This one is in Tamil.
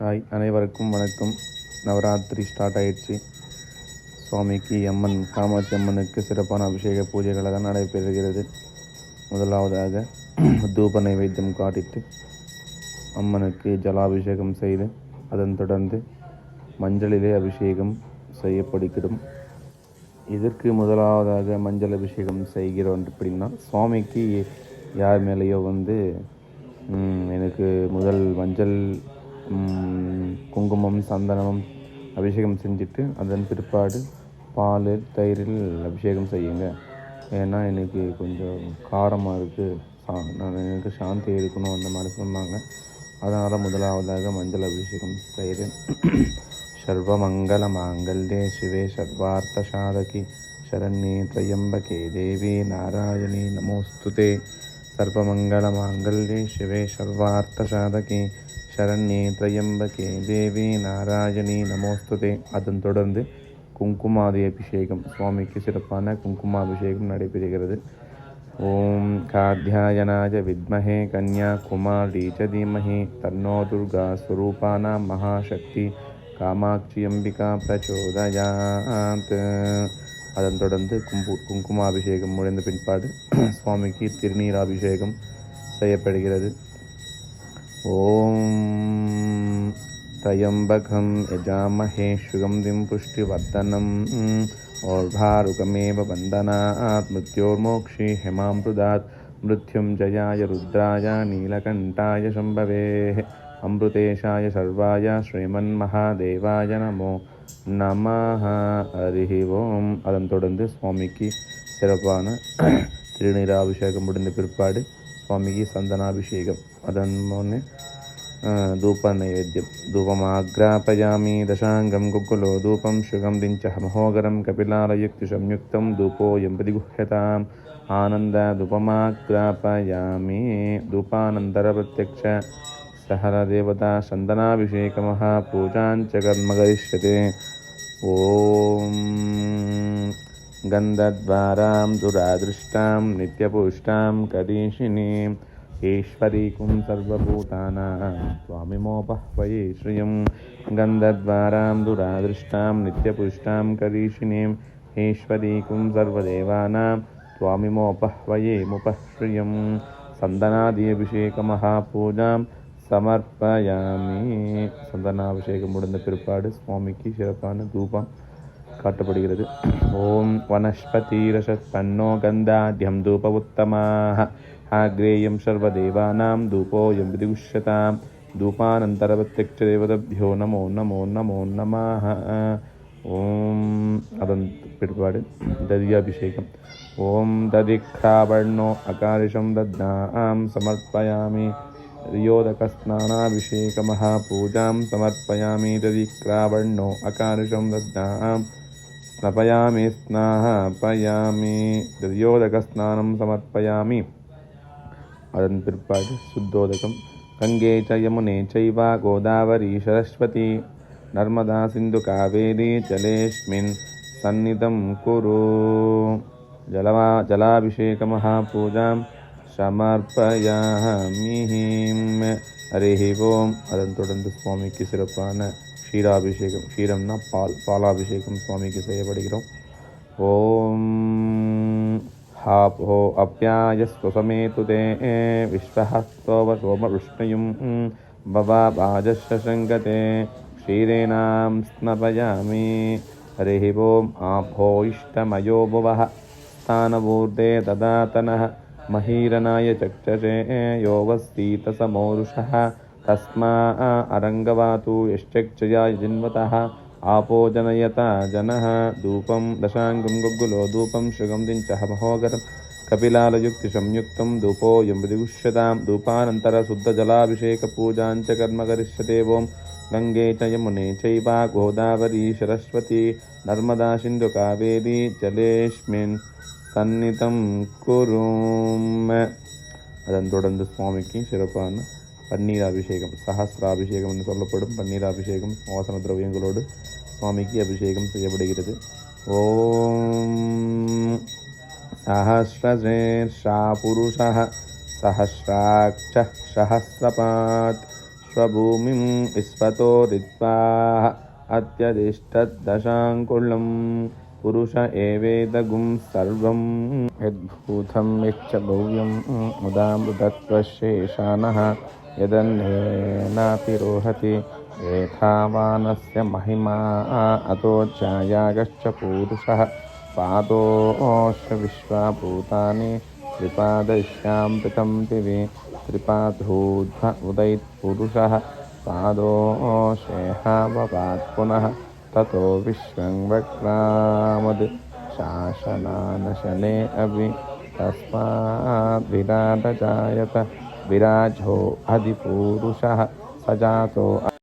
ஹாய், அனைவருக்கும் வணக்கம். நவராத்திரி ஸ்டார்ட் ஆயிடுச்சு. சுவாமிக்கு அம்மன் காமாட்சி அம்மனுக்கு சிறப்பான அபிஷேக பூஜைகள் தான் நடைபெறுகிறது. முதலாவதாக தூப நைவேத்தியம் காட்டிட்டு அம்மனுக்கு ஜலாபிஷேகம் செய்து அதன் தொடர்ந்து மஞ்சளிலே அபிஷேகம் செய்யப்படுகிறோம். இதற்கு முதலாவதாக மஞ்சள் அபிஷேகம் செய்கிறோம் அப்படின்னா, சுவாமிக்கு யார் மேலேயோ எனக்கு முதல் மஞ்சள் குங்குமம் சந்தனமும் அபிஷேகம் செஞ்சுட்டு அதன் பிற்பாடு பால் தயிரில் அபிஷேகம் செய்யுங்க. ஏன்னா எனக்கு கொஞ்சம் காரமாக இருக்குது, எனக்கு சாந்தி இருக்கணும் அந்த மாதிரி சொன்னாங்க. அதனால் முதலாவதாக மஞ்சள் அபிஷேகம் செய்கிறேன். சர்வமங்கல மாங்கல்யே சிவே சர்வார்த்த சாதகி சரண்யே த்ரயம்பகே தேவி நாராயணி நமோஸ்துதே. சர்வமங்கல மாங்கல்யே சிவே சர்வார்த்த சாதகி சரண்யே த்ரயம்பகே தேவி நாராயணி நமோஸ்துதே. அதன் தொடர்ந்து குங்குமாதி அபிஷேகம், சுவாமிக்கு சிறப்பான குங்குமாபிஷேகம் நடைபெறுகிறது. ஓம் காத்யாயனாய வித்மஹே கன்யா குமாரி ச தீமஹி தன்னோ துர்கா ஸ்வரூபானாம் மகாசக்தி காமாட்சி அம்பிகா பிரச்சோதயாத். அதன் தொடர்ந்து குங்குமாபிஷேகம் முடிந்த பின்பாடு சுவாமிக்கு திருநீராபிஷேகம் செய்யப்படுகிறது. ஓம் த்ரயம்பகம் யஜாமஹே சுகந்திம் புஷ்டிவர்தனம் ஓர்வாருகமேவ வந்தனாத் மிருத்யோர்மோக்ஷி ஹேமாம்ருதாத் மிருத்யுஞ்சயாய ருத்ராய நீலகண்டாய சம்பவே அம்ருதேஷாய சர்வாய ஸ்ரீமன்மகாதேவாய நமோ நமஹ. ஹரி ஓம். அதன் தொடர்ந்து சுவாமிக்கு சிறப்பான திருநீராபிஷேகம் முடிந்த பிற்பாடு சுவாமிக்கு சந்தனாபிஷேகம். அதன் முன்னே தூப நைவேத்தியம். தூபமாக்ராபயாமி தசாங்கம் குக்குலோ தூபம் சுகந்திஞ்ச மகோகரம் கபிலாலயுக்தி சம்யுக்தம் தூபோயம் பிரதிகுஹ்யதாம் ஆனந்த தூபமாக்ராபயாமி. தூபானந்தர பிரத்யக்ஷ சஹர தேவதா சந்தனாபிஷேகமஹ பூஜாஞ்ச கர்ம கரிஷ்யதே. ஓம் கந்தத்வாராம் துராதிருஷ்டாம் நித்யபுஷ்டாம் கரீஷினீம் ஈஸ்வரீக்கும் சர்வபூதானாம் ஸ்வாமிமோபஹ்வயே ஸ்ரீயம். கந்தத்வாராம் துராதிருஷ்டாம் நித்யபுஷ்டாம் கரீஷினீம் ஈஸ்வரீக்கும் சர்வதேவானாம் ஸ்வாமிமோபஹ்வயே முபஸ்ரீயம். சந்தனாதி அபிஷேகமஹ பூஜாம் சமர்ப்பயாமி. சந்தனாபிஷேகம் முடிந்த பிற்பாடு சுவாமிக்கு சிறப்பான தூபம் காட்டப்படுகிறது. ஓம் வனஸ்பதிரசத்பன்னோ கந்தாத்யம் தூப உத்தமாஹ ஆக்ரேயம் சர்வதேவானாம் தூபோயம் விதிகுஷ்யதாம் தூபானந்தர பிரத்யக்ஷ தேவதப்யோ நமோ நமோ நமோ நமஹ. ஓம். அதன் பிற்பாடு ததியாபிஷேகம். ஓம் ததிக்ராவர்ணோ அகாரிஷம் தத்னாம் சமர்ப்பயாமி. யோதகஸ்நானாபிஷேகமஹ பூஜாம் சமர்ப்பயாமி. ததிக்ராவர்ணோ அகாரிஷம் தத்னாம் ஸ்நாபயாமி ஸ்நாபயாமி. ததியோதகஸ்நானம் சமர்ப்பயாமி. அதன் பிற்பாடு சுத்தோதகம். கங்கே ச யமுனே சைவ கோதாவரி சரஸ்வதி நர்மதா சிந்து காவேரி ஜலேஸ்மின் சந்நிதம் குரு. ஜலாபிஷேகமஹ பூஜாம் சமர்ப்பயாமி. ஹரி ஓம். அதன் தொடர்ந்து சுவாமிக்கு சிறப்பான க்ஷீராபிஷேகம். க்ஷீரம்னா பாலாபிஷேகம் சுவாமிக்கு செய்யப்படுகிறோம். ஓம் ஹாப்ஹோ அப்யாயஸ்வ சமேது தே விஸ்வஹஸ்தோவ சோம விஷ்ணுயும் பவா பாஜசங்கதே க்ஷீரேணாம் ஸ்நபயாமி. ஹரி ஓம். ஆப்ஹோ இஷ்டமயோ புவஹ ஸ்தானவூர்தே ததாதனஹ மஹீரனாய சக்ஷசே யோவஸ்தீத சமோருஷः தஸ்மா அரங்கவாது யஷ்சக்ஷயாய ஜின்வதः ஆபோ ஜனயதா ஜனः. தூபம் தசாங்கம் குக்குலோ தூபம் சுகந்திஞ்ச மகோகரம் கபிலாலயுக்தி சம்யுக்தம் தூபோயம் பிரதிகுஷ்யதாம் தூபானந்தர சுத்த ஜலாபிஷேக பூஜாஞ்ச கர்ம கரிஷ்யதே. ஓம் கங்கே ச யமுனே சைவ கோதாவரி சரஸ்வதி நர்மதா சிந்து காவேரி ஜலேஸ்மின் சந்நிதம் குரும். அதன் தொடர்ந்து சுவாமிக்கு சிறப்பான பன்னீராபிஷேகம், சஹஸ்ராபிஷேகம் என்று சொல்லப்படும் பன்னீராபிஷேகம் வாசன திரவியங்களோடு சுவாமிக்கு அபிஷேகம் செய்யப்படுகிறது. ஓம் சஹஸ்ரசேர்ஷா புருஷः सहस्राक्ष सहस्रपात् स्वभूमिं विश्वतो ऋत्वा अत्यदिष्टदशाङ्कुलं पुरुष एवेदगुं सर्वं यद्भूतं यच्च भव्यं मुदामृतत्वशेषानः यदन्येनातिरोहति एतावानस्य महिमा अतो ज्यायागश्च पुरुषः पादोश विश्वभूतानि त्रिपादश्यामृतं दिवि त्रिपादोध्व उदयत्पुरुषः पादोशेहावपात् पुनः ततो विश्वं वक्रामद् शासनानशने अभि तस्माद् विराट जायत विराजो अधिपुरुषः स जातो